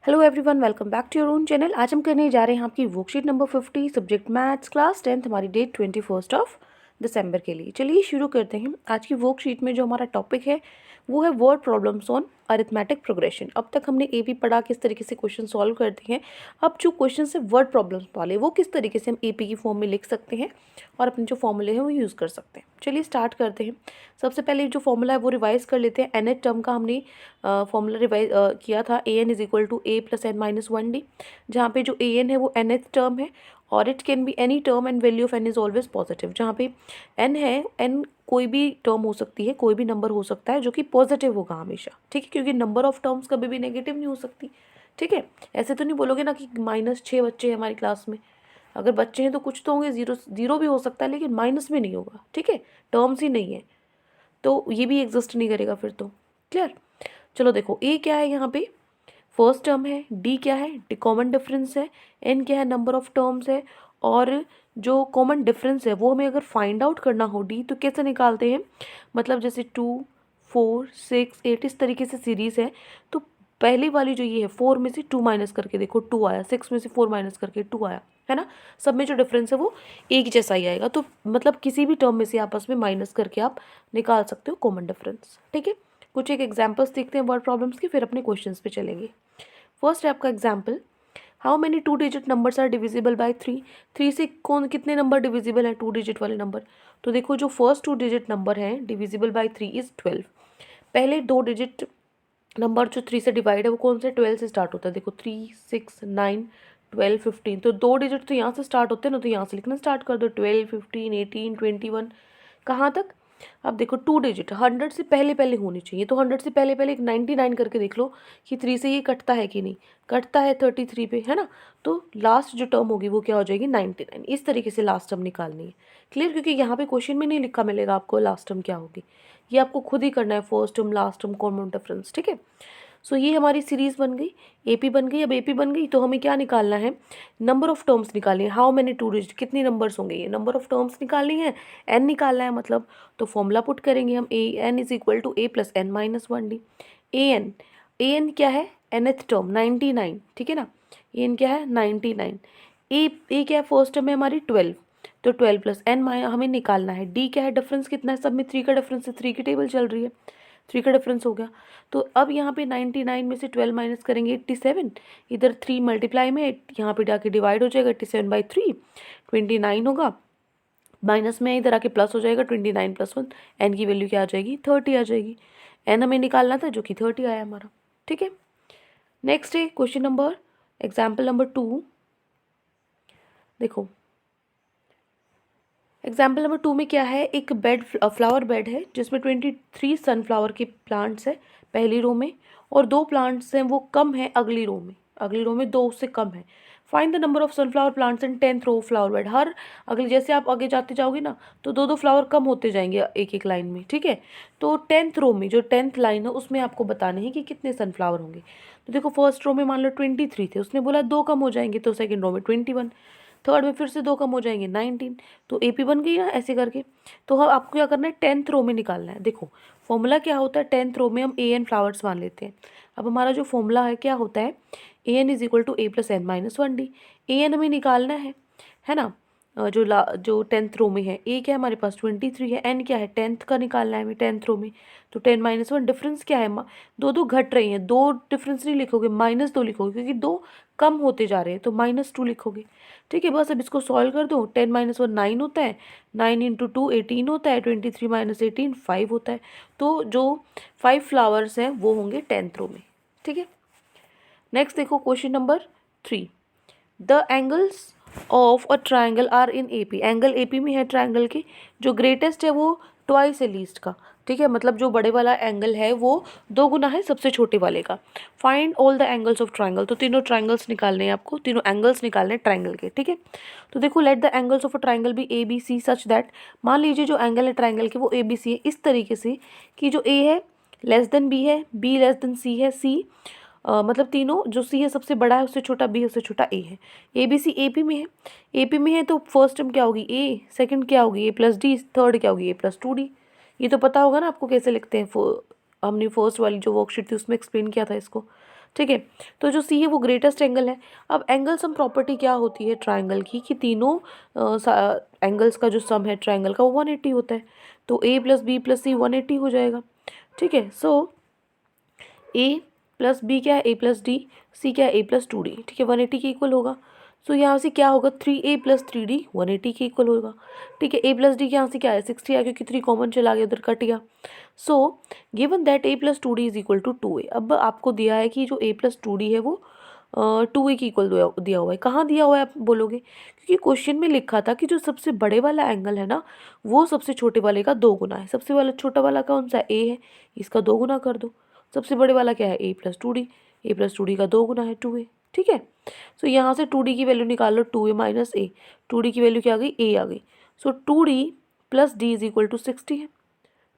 Hello everyone, welcome back to your own channel. आज हम करने जा रहे हैं आपकी worksheet number 50, subject maths, class 10, हमारी डेट 21 ऑफ दिसंबर के लिए। चलिए शुरू करते हैं। आज की वर्कशीट में जो हमारा टॉपिक है वो है word problems on arithmetic progression. अब तक हमने एपी पढ़ा, किस तरीके से क्वेश्चन सॉल्व करते हैं। अब जो क्वेश्चन है वर्ड प्रॉब्लम्स वाले, वो किस तरीके से हम एपी की फॉर्म में लिख सकते हैं और अपने जो फॉर्मूले हैं वो यूज़ कर सकते हैं। चलिए स्टार्ट करते हैं। सबसे पहले जो फॉर्मूला है वो रिवाइज कर लेते हैं। nth टर्म का हमने फॉर्मूला रिवाइज किया था, an is equal to a plus n minus 1d, जहाँ पे जो an है वो nth टर्म है और it can be any term and value of n is always positive. जहाँ पे n है, n कोई भी टर्म हो सकती है, कोई भी नंबर हो सकता है जो कि पॉजिटिव होगा हमेशा, ठीक है, क्योंकि नंबर ऑफ टर्म्स कभी भी नेगेटिव नहीं हो सकती। ठीक है, ऐसे तो नहीं बोलोगे ना कि -6 बच्चे हैं हमारी क्लास में। अगर बच्चे हैं तो कुछ तो होंगे, जीरो भी हो सकता है, लेकिन माइनस में नहीं होगा। ठीक है, टर्म्स ही नहीं है तो ये भी एग्जिस्ट नहीं करेगा फिर तो। क्लियर। चलो देखो, ए क्या है यहाँ पे, फर्स्ट टर्म है, डी क्या है, कॉमन डिफरेंस है, एन क्या है, नंबर ऑफ टर्म्स है, और जो कॉमन डिफरेंस है वो हमें अगर फाइंड आउट करना हो डी, तो कैसे निकालते हैं, मतलब जैसे 2, 4, 6, 8 इस तरीके से सीरीज़ है। तो पहली वाली जो ये है, 4 में से 2 माइनस करके देखो 2 आया, 6 में से 4 माइनस करके 2 आया, है ना। सब में जो डिफरेंस है वो एक जैसा ही आएगा। तो मतलब किसी भी टर्म में से आपस में माइनस करके आप निकाल सकते हो कॉमन डिफरेंस। ठीक है, कुछ एक एग्जाम्पल्स देखते हैं वर्ड प्रॉब्लम्स के, फिर अपने क्वेश्चंस पे चलेंगे। फर्स्ट है आपका example, how many 2 digit numbers are divisible by 3। 3 से कौन कितने नंबर डिविजिबल है, 2 डिजिट वाले नंबर। तो देखो जो फर्स्ट 2 डिजिट नंबर है डिविजिबल बाय 3 इज 12। पहले 2 डिजिट नंबर जो 3 से डिवाइड है वो कौन से, 12 से स्टार्ट होता है। देखो 3, 6, 9, 12, 15, तो 2 डिजिट तो यहाँ से स्टार्ट होते हैं ना, तो यहाँ से लिखना स्टार्ट कर दो, 12, 15, 18, 21, कहाँ तक। अब देखो 2 डिजिट 100 से पहले पहले होनी चाहिए, तो 100 से पहले पहले एक 99 करके देख लो कि 3 से ये कटता है कि नहीं, कटता है 33 पे, है ना। तो लास्ट जो टर्म होगी वो क्या हो जाएगी, 99। इस तरीके से लास्ट टर्म निकालनी है। क्लियर, क्योंकि यहाँ पे क्वेश्चन में नहीं लिखा मिलेगा आपको लास्ट टर्म क्या होगी, ये आपको खुद ही करना है, first term, last term, common difference. ठीक है, सो ये हमारी सीरीज़ बन गई, एपी बन गई। अब एपी बन गई तो हमें क्या निकालना है, नंबर ऑफ टर्म्स निकालनी है। हाउ मैनी 2 डिजिट, कितनी नंबर्स होंगे, ये नंबर ऑफ टर्म्स निकालनी है, एन निकालना है मतलब। तो फॉर्मूला पुट करेंगे हम, A N is equal to A plus N minus 1d। A N क्या है, nth टर्म 99, ठीक है ना। ए एन क्या है, 99। ए क्या है, फर्स्ट टर्म है हमारी 12, तो 12 प्लस एन हमें निकालना है। डी क्या है, डिफरेंस कितना है, सब में 3 का डिफरेंस है, 3 की टेबल चल रही है, 3 का डिफरेंस हो गया। तो अब यहाँ पे 99 में से 12 माइनस करेंगे 87, इधर 3 मल्टीप्लाई में यहाँ पे जाके डिवाइड हो जाएगा, 87/3 29 होगा, माइनस में इधर आके प्लस हो जाएगा, 29 + 1, एन की वैल्यू क्या आ जाएगी, 30 आ जाएगी। एन हमें निकालना था जो कि 30 आया हमारा। ठीक है, नेक्स्ट है क्वेश्चन नंबर, एग्जाम्पल नंबर 2। देखो एग्जाम्पल नंबर 2 में क्या है, एक बेड, फ्लावर बेड है जिसमें 23 सनफ्लावर के प्लांट्स है पहली रो में, और 2 प्लांट्स हैं वो कम है अगली रो में, अगली रो में 2 से कम है। Find the number of sunflower plants in 10th row flower bed. हर अगली, जैसे आप आगे जाते जाओगे ना, तो 2-2 फ्लावर कम होते जाएंगे एक एक लाइन में। ठीक है, तो 10th रो में जो 10th लाइन है उसमें आपको बताने हैं कि कितने सनफ्लावर होंगे। तो देखो फर्स्ट रो में मान लो 23 थे, उसने बोला 2 कम हो जाएंगे, तो सेकेंड रो में 21, थर्ड में फिर से 2 कम हो जाएंगे 19, तो एपी बन गई ना ऐसे करके। तो हम आपको क्या करना है, 10th रो में निकालना है। देखो फॉर्मूला क्या होता है, 10th रो में हम ए एन फ्लावर्स मान लेते हैं। अब हमारा जो फॉर्मूला है क्या होता है, A N is equal to A plus N minus 1d। A N हमें निकालना है ना। जो 10th रो में है, ए क्या है हमारे पास 23 है, एन क्या है 10th का निकालना है हमें 10th रो में। तो 10 - 1 डिफरेंस क्या है, 2 घट रही हैं, 2 डिफरेंस नहीं लिखोगे, -2 लिखोगे, क्योंकि 2 कम होते जा रहे हैं, तो -2 लिखोगे। ठीक है, बस अब इसको सॉल्व कर दो। 10 - 1 9 होता है, 9 × 2 18 होता है, 23 - 18 5 होता है। तो जो 5 फ्लावर्स हैं वो होंगे 10th रो में। ठीक है, नेक्स्ट देखो question number 3। The angles of a triangle are in AP. Angle AP में है ट्राइंगल के, जो ग्रेटेस्ट है वो ट्वाइस है लीस्ट का। ठीक है, मतलब जो बड़े वाला एंगल है वो 2 गुना है सबसे छोटे वाले का। Find all the angles of triangle. तो तीनों ट्राइंगल्स निकालने हैं आपको, तीनों एंगल्स निकालने हैं ट्राइंगल के। ठीक है, तो देखो let the angles of a triangle be A B C such that, मान लीजिए जो एंगल है ट्राइंगल के वो ए बी सी है, इस तरीके से कि जो ए है लेस देन बी है, बी लेस देन सी है, सी मतलब तीनों, जो सी है सबसे बड़ा है, उससे छोटा बी है, उससे छोटा ए है। ए बी सी ए पी में है, ए पी में है तो फर्स्ट टर्म क्या होगी ए, सेकंड क्या होगी ए प्लस डी, थर्ड क्या होगी ए प्लस 2d। ये तो पता होगा ना आपको कैसे लिखते हैं, हमने फर्स्ट वाली जो वर्कशीट थी उसमें एक्सप्लेन किया था इसको। ठीक है। तो जो सी है वो ग्रेटेस्ट एंगल है। अब एंगल सम प्रॉपर्टी क्या होती है ट्राइंगल की कि तीनों एंगल्स का जो सम है ट्राइंगल का वो 180 होता है। तो ए प्लस बी प्लस सी 180 हो जाएगा। ठीक है। सो ए प्लस बी क्या है, ए प्लस डी, सी क्या है, ए प्लस 2d। ठीक है, 180 के इक्वल होगा। सो यहाँ से क्या होगा, 3a प्लस 3d 180 के इक्वल होगा। ठीक है, ए प्लस डी के यहाँ से क्या है 60 आ, क्योंकि 3 कॉमन चला गया, उधर कट गया। So given that a plus 2d is equal to 2a। अब आपको दिया है कि जो a प्लस 2d है वो 2a के इक्वल दिया हुआ है। कहाँ दिया हुआ है आप बोलोगे, क्योंकि क्वेश्चन में लिखा था कि जो सबसे बड़े वाला एंगल है ना वो सबसे छोटे वाले का 2 गुना है। सबसे वाला छोटा वाला कौन सा a है, इसका 2 गुना कर दो। सबसे बड़े वाला क्या है a plus 2d, a plus 2d का 2 गुना है 2a। ठीक है। सो यहाँ से 2d की वैल्यू निकाल लो, 2a माइनस a, 2d की वैल्यू क्या आ गई, a आ गई। So 2d plus d is equal to 60 है।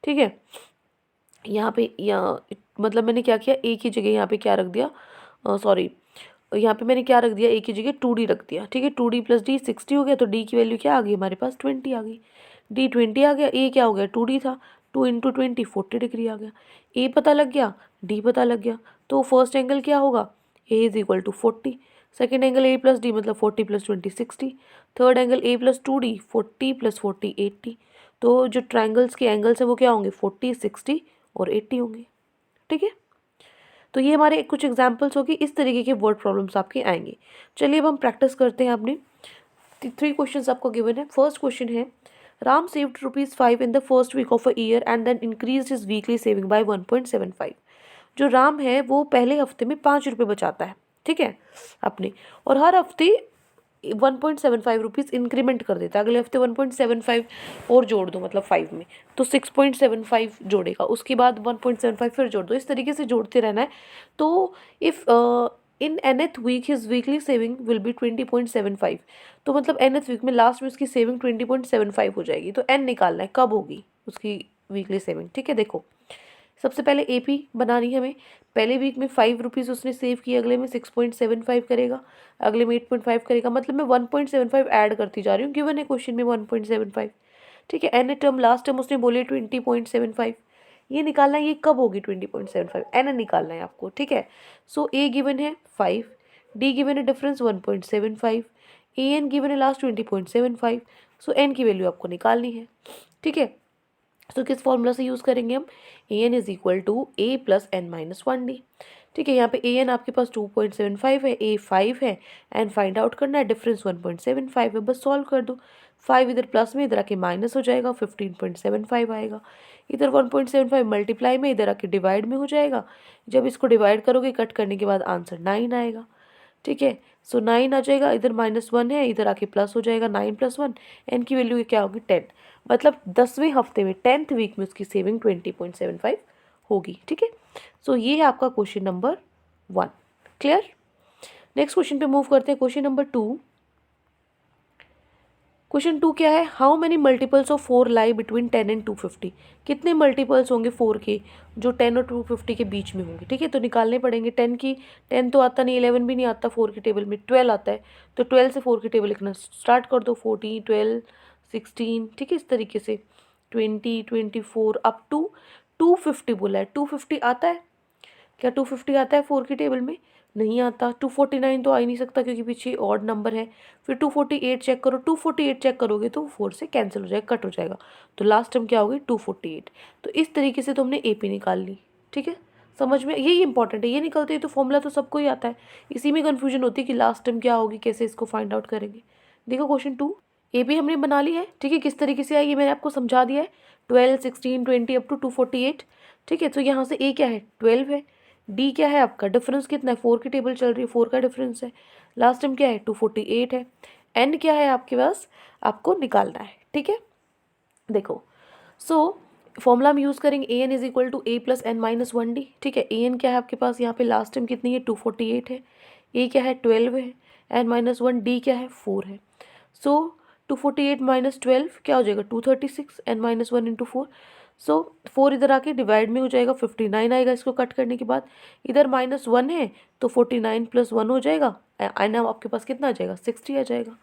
ठीक है, यहाँ पे मतलब मैंने क्या किया, a की जगह यहाँ पे क्या रख दिया, सॉरी यहाँ पे मैंने क्या रख दिया, a की जगह 2d रख दिया। ठीक है, 2d प्लस d 60 हो गया, तो d की वैल्यू क्या आ गई हमारे पास 20 आ गई। d 20 आ गया, a क्या हो गया 2d था, 2 इंटू 20 40 डिग्री आ गया। a पता लग गया, d पता लग गया, तो फर्स्ट एंगल क्या होगा, a is equal to 40। Second angle a plus D मतलब 40 plus 20 60। Third angle a plus 2d 40 plus 40 80। तो जो ट्राइंगल्स के एंगल्स हैं वो क्या होंगे 40 60 और 80 होंगे। ठीक है, तो ये हमारे कुछ एग्जाम्पल्स होगी, इस तरीके के वर्ड प्रॉब्लम्स आपके आएंगे। चलिए अब हम प्रैक्टिस करते हैं। आपने 3 क्वेश्चंस आपको गिवन है। फर्स्ट क्वेश्चन है, Ram saved ₹5 in the first week of a year and then increased his weekly saving by 1.75। जो राम है वो पहले हफ्ते में 5 रुपये बचाता है, ठीक है अपने, और हर हफ्ते 1.75 रुपीज़ इंक्रीमेंट कर देता है। अगले हफ्ते 1.75 और जोड़ दो, मतलब 5 में तो 6.75 जोड़ेगा, उसके बाद 1.75 फिर जोड़ दो, इस तरीके से जोड़ते रहना है। तो if in nth week his weekly saving will be 20.75। तो मतलब nth वीक में लास्ट में उसकी सेविंग 20.75 हो जाएगी। तो n निकालना है कब होगी उसकी वीकली सेविंग। ठीक है, देखो सबसे पहले AP बनानी है हमें। पहले वीक में 5 रुपीज़ उसने सेव किए, अगले में 6.75 करेगा, अगले में 8.5 करेगा, मतलब मैं 1.75 ऐड करती जा रही हूँ, गिवन है क्वेश्चन में 1.75। ठीक है, एन टर्म लास्ट टर्म उसने बोले 20.75, ये निकालना है ये कब होगी 20.75, एन निकालना है आपको। ठीक है, सो A गिवन है 5, D गिवन है डिफरेंस 1.75, AN गिवन है लास्ट 20.75। सो N की वैल्यू आपको निकालनी है। ठीक है, तो किस फॉर्मूला से यूज़ करेंगे हम, an is equal to a plus N minus 1d। ठीक है, यहाँ पे an आपके पास 2.75 है, a 5 है, एन फाइंड आउट करना है, डिफरेंस 1.75 है, बस सॉल्व कर दो। 5 इधर प्लस में, इधर आके माइनस हो जाएगा, 15.75 आएगा। इधर 1.75 मल्टीप्लाई में, इधर आके डिवाइड में हो जाएगा। जब इसको डिवाइड करोगे कट करने के बाद आंसर 9 आएगा। ठीक है, सो 9 आ जाएगा, इधर -1 है, इधर आके प्लस हो जाएगा, 9 + 1, एन की वैल्यू क्या होगी 10। मतलब 10वें हफ्ते में 10th वीक में उसकी सेविंग 20.75 होगी। ठीक है, सो ये है आपका question number 1। Clear. Next question पे मूव करते हैं, क्वेश्चन नंबर 2। क्वेश्चन 2 क्या है, how many multiples of 4 lie between 10 and 250। कितने मल्टीपल्स होंगे 4 के जो 10 और 250 के बीच में होंगे। ठीक है, तो निकालने पड़ेंगे। 10 तो आता नहीं, 11 भी नहीं आता 4 की टेबल में, 12 आता है, तो 12 से 4 की टेबल लिखना स्टार्ट कर दो, 14 12 16। ठीक है, इस तरीके से 20 24 अप टू 250 बोला है। 250 आता है क्या, 250 आता है 4 की टेबल में, नहीं आता। 249 तो आ ही नहीं सकता क्योंकि पीछे ऑड नंबर है। फिर 248 चेक करो, 248 चेक करोगे तो 4 से कैंसिल हो जाएगा, कट हो जाएगा, तो लास्ट टर्म क्या होगी 248। तो इस तरीके से तुमने AP निकाल ली। ठीक है, समझ में, यही इंपॉर्टेंट है, ये निकलते ही तो फॉर्मूला तो सबको ही आता है, इसी में कन्फ्यूजन होती है कि लास्ट टर्म क्या होगी, कैसे इसको फाइंड आउट करेंगे। देखो क्वेश्चन 2, AP हमने बना ली है। ठीक है, किस तरीके से आई ये मैंने आपको समझा दिया है, 12 16 20 अप टू 248। ठीक है, तो यहाँ से A क्या है 12 है, D क्या है आपका, डिफरेंस कितना है 4 की टेबल चल रही है, 4 का डिफरेंस है, लास्ट टाइम क्या है 248 है, N क्या है आपके पास, आपको निकालना है। ठीक है, देखो सो फॉर्मूला हम यूज़ करेंगे, AN is equal to A plus N minus 1D। ठीक है, AN क्या है आपके पास यहाँ पे लास्ट टाइम कितनी है 248 है, A क्या है 12 है, एन माइनस 1, D क्या है 4 है। सो 248 माइनस 12 क्या हो जाएगा 236, एन माइनस 1 इंटू 4। सो 4 इधर आके डिवाइड में हो जाएगा, 59 आएगा इसको कट करने के बाद। इधर -1 है तो 49 + 1 हो जाएगा, एन आपके पास कितना आ जाएगा 60 आ जाएगा।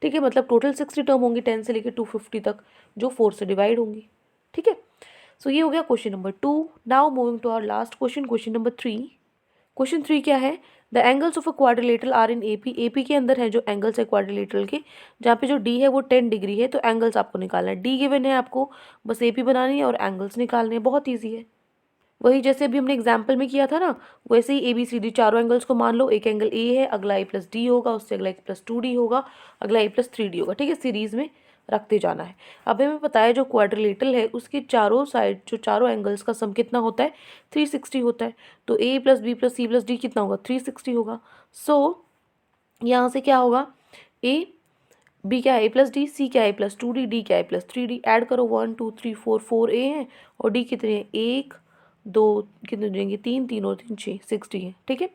ठीक है, मतलब टोटल 60 टर्म होंगी 10 से लेकर 250 तक, जो 4 से डिवाइड होंगी। ठीक है, सो ये हो गया question number 2। Now moving to our last question, question number 3। Question 3 क्या है, the angles of a quadrilateral are in AP, AP के अंदर है जो एंगल्स है क्वाड्रिलेटरल के, जहाँ पे जो डी है वो 10 डिग्री है, तो एंगल्स आपको निकालना है। डी गिवन है आपको, बस एपी बनानी है और एंगल्स निकालने हैं, बहुत ईजी है। वही जैसे अभी हमने एग्जाम्पल में किया था ना, वैसे ही ए बी सी डी चारों एंगल्स को मान लो, एक एंगल ए है, अगला ए प्लस डी होगा, उससे अगला ए प्लस 2d होगा, अगला ए प्लस 3d होगा, ठीक है, सीरीज में रखते जाना है। अब हमें पता है जो क्वाड्रिलेटरल है उसकी चारों साइड जो चारों एंगल्स का सम कितना होता है, 360 होता है। तो A plus B plus C plus D कितना होगा, 360 होगा। सो यहाँ से क्या होगा, ए बी क्या है ए प्लस डी, सी क्या है ए प्लस 2d, डी क्या है प्लस 3d, ऐड करो 1 2 3 4, 4 ए हैं और डी कितने हैं, 1 2 कितने हो जाएंगे, 3 3 और 3 6, 60 है, ठीक है।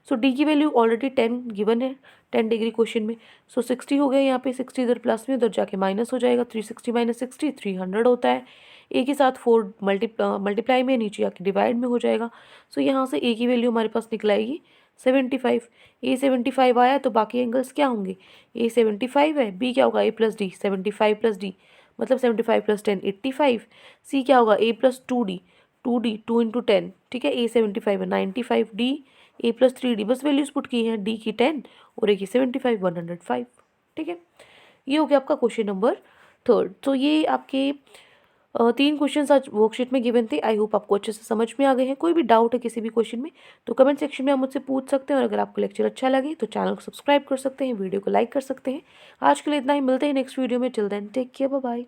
सो डी की वैल्यू ऑलरेडी 10 गिवन है, 10 डिग्री क्वेश्चन में। सो 60 हो गया यहाँ पे, 60 इधर प्लस में, उधर जाके माइनस हो जाएगा, 360 माइनस 60 300 होता है। ए के साथ 4 मल्टीप्लाई में, नीचे आके डिवाइड में हो जाएगा। सो यहाँ से ए की वैल्यू हमारे पास निकल आएगी 75। ए 75 आया तो बाकी एंगल्स क्या होंगे, ए 75 है, बी क्या होगा ए प्लस डी 75 प्लस डी, मतलब 75 प्लस 10 85। सी क्या होगा ए प्लस 2d, 2d 2 इंटू 10, ठीक है, ए 75 है 95, डी ए प्लस 3d, बस वैल्यूज पुट की हैं, डी की 10 और ए की 75 105, ठीक है। ये हो गया आपका क्वेश्चन नंबर 3। तो ये आपके 3 क्वेश्चन आज वर्कशीट में गिवन थे। आई होप आपको अच्छे से समझ में आ गए हैं। कोई भी डाउट है किसी भी क्वेश्चन में तो कमेंट सेक्शन में आप मुझसे पूछ सकते हैं, और अगर आपको लेक्चर अच्छा लगे तो चैनल को सब्सक्राइब कर सकते हैं, वीडियो को लाइक कर सकते हैं। आज के लिए इतना ही, मिलते हैं नेक्स्ट वीडियो में। Till then take care, bye bye.